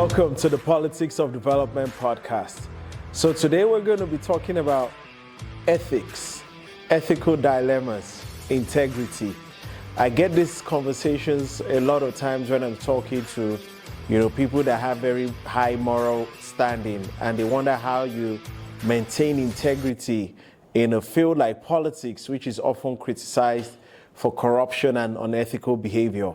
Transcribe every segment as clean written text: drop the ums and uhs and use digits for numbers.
Welcome to the Politics of Development podcast. So today we're going to be talking about ethics, ethical dilemmas, integrity. I get these conversations a lot of times when I'm talking to, people that have very high moral standing, and they wonder how you maintain integrity in a field like politics, which is often criticized for corruption and unethical behavior.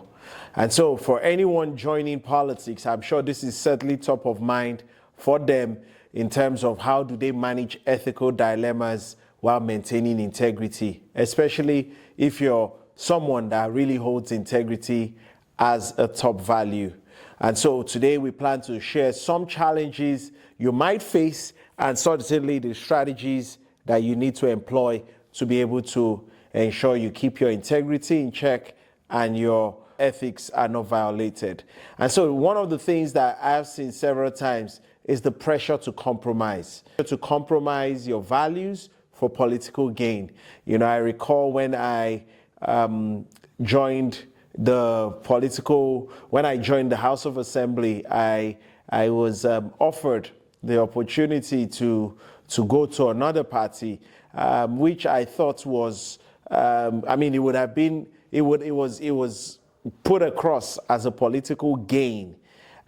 And so for anyone joining politics, I'm sure this is certainly top of mind for them in terms of how do they manage ethical dilemmas while maintaining integrity, especially if you're someone that really holds integrity as a top value. And so today we plan to share some challenges you might face and certainly the strategies that you need to employ to be able to ensure you keep your integrity in check and your ethics are not violated. And so one of the things that I've seen several times is the pressure to compromise your values for political gain. I recall when I joined the House of Assembly, I was offered the opportunity to go to another party, which I thought was, it was put across as a political gain,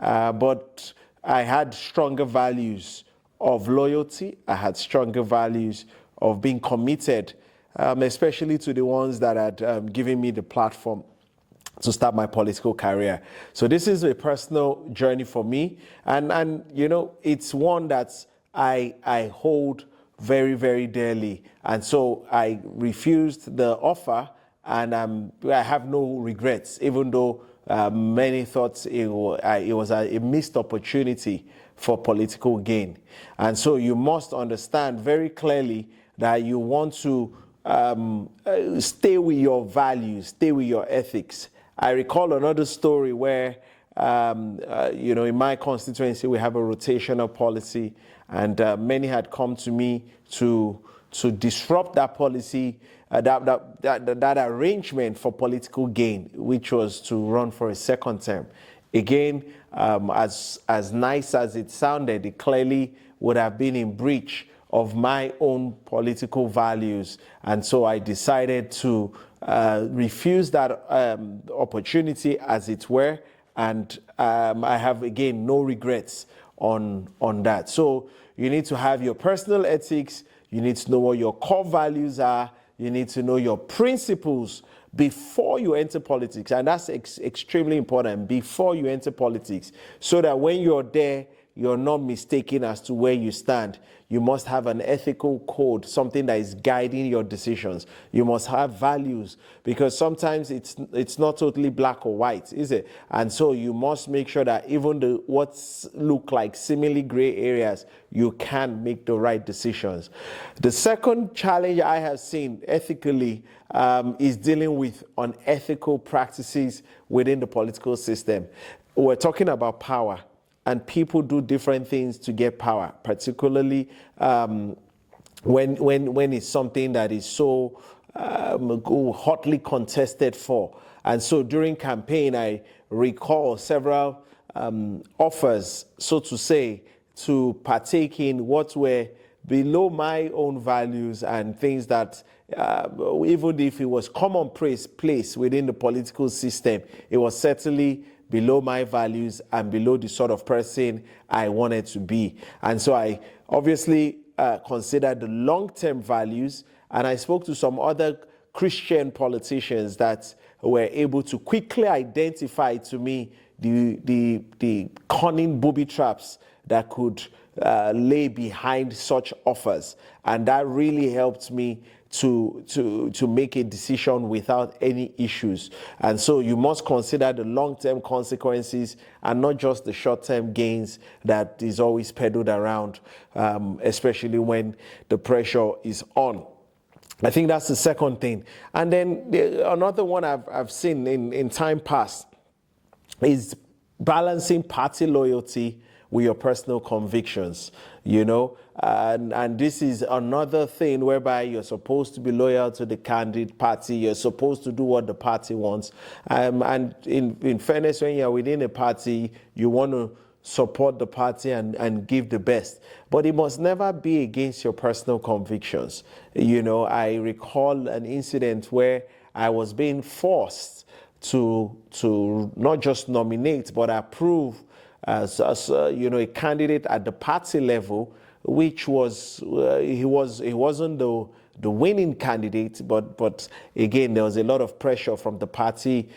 but I had stronger values of loyalty. I had stronger values of being committed, especially to the ones that had given me the platform to start my political career. So this is a personal journey for me, and it's one that I hold very, very dearly. And so I refused the offer, and I have no regrets, even though many thought it was a missed opportunity for political gain. And so you must understand very clearly that you want to stay with your values, stay with your ethics. I recall another story where, in my constituency, we have a rotational policy, and many had come to me to disrupt that policy, that arrangement for political gain, which was to run for a second term. Again, as nice as it sounded, it clearly would have been in breach of my own political values. And so I decided to refuse that opportunity, as it were, and I have, again, no regrets on that. So you need to have your personal ethics. You need to know what your core values are. You need to know your principles before you enter politics. And that's extremely important, before you enter politics, so that when you're there, you're not mistaken as to where you stand. You must have an ethical code, something that is guiding your decisions. You must have values, because sometimes it's not totally black or white, is it? And so you must make sure that even what look like seemingly gray areas, you can make the right decisions. The second challenge I have seen ethically is dealing with unethical practices within the political system. We're talking about power. And people do different things to get power, particularly when it's something that is so hotly contested for. And so during campaign, I recall several offers, so to say, to partake in what were below my own values and things that, even if it was commonplace within the political system, it was certainly below my values and below the sort of person I wanted to be. And so I obviously considered the long-term values, and I spoke to some other Christian politicians that were able to quickly identify to me the cunning booby traps that could lay behind such offers. And that really helped me to make a decision without any issues. And so you must consider the long-term consequences and not just the short-term gains that is always peddled around, especially when the pressure is on. I think that's the second thing. And then another one I've seen in time past is balancing party loyalty with your personal convictions, and this is another thing whereby you're supposed to be loyal to the candidate party. You're supposed to do what the party wants. And in fairness, when you're within a party, you want to support the party and give the best. But it must never be against your personal convictions. You know, I recall an incident where I was being forced to not just nominate but approve as you know, a candidate at the party level, which was he wasn't the winning candidate, but again there was a lot of pressure from the party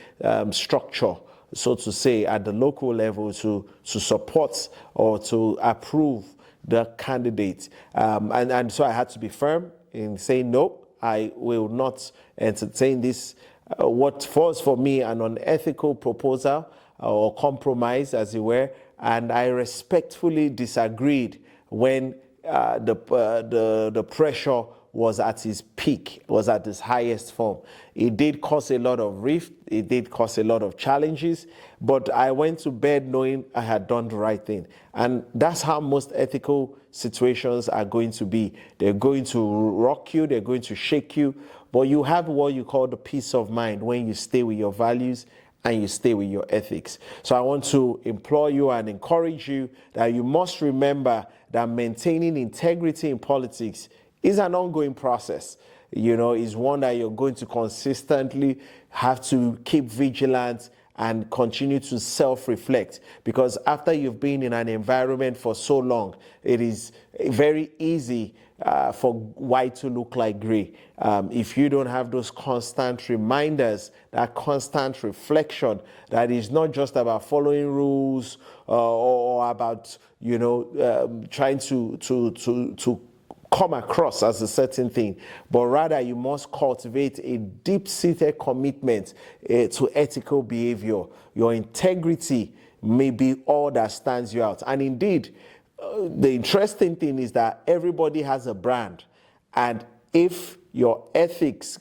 structure, so to say, at the local level to support or to approve the candidate, and so I had to be firm in saying no, I will not entertain this what was for me an unethical proposal or compromise, as it were, and I respectfully disagreed when the pressure was at its peak, was at its highest form. It did cause a lot of rift, it did cause a lot of challenges, but I went to bed knowing I had done the right thing. And that's how most ethical situations are going to be. They're going to rock you, they're going to shake you, but you have what you call the peace of mind when you stay with your values and you stay with your ethics. So I want to implore you and encourage you that you must remember that maintaining integrity in politics is an ongoing process. You know, it's one that you're going to consistently have to keep vigilant and continue to self-reflect, because after you've been in an environment for so long, it is very easy for white to look like gray. If you don't have those constant reminders, that constant reflection, that is not just about following rules or about, you know, trying to come across as a certain thing, but rather you must cultivate a deep-seated commitment to ethical behavior. Your integrity may be all that stands you out. And indeed, the interesting thing is that everybody has a brand, and if your ethics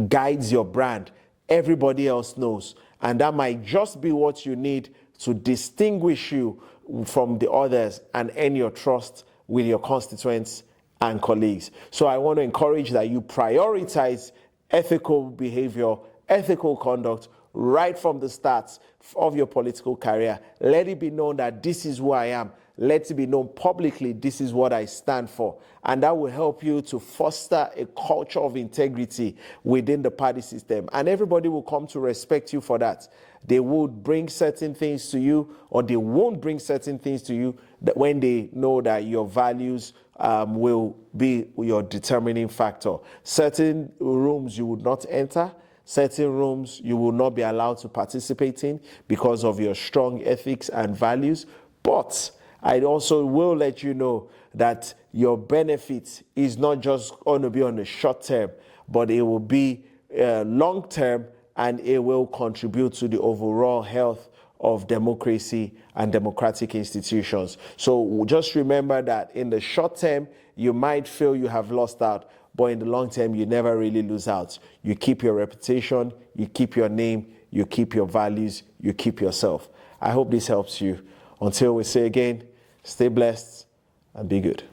guides your brand, everybody else knows, and that might just be what you need to distinguish you from the others and earn your trust with your constituents and colleagues. So I want to encourage that you prioritize ethical behavior, ethical conduct right from the start of your political career. Let it be known that this is who I am. Let it be known publicly, this is what I stand for. And that will help you to foster a culture of integrity within the party system. And everybody will come to respect you for that. They would bring certain things to you, or they won't bring certain things to you that when they know that your values will be your determining factor. Certain rooms you would not enter, certain rooms you will not be allowed to participate in because of your strong ethics and values. But I also will let you know that your benefit is not just going to be on the short term, but it will be long term, and it will contribute to the overall health of democracy and democratic institutions. So just remember that in the short term, you might feel you have lost out, but in the long term, you never really lose out. You keep your reputation, you keep your name, you keep your values, you keep yourself. I hope this helps you. Until we say again, stay blessed and be good.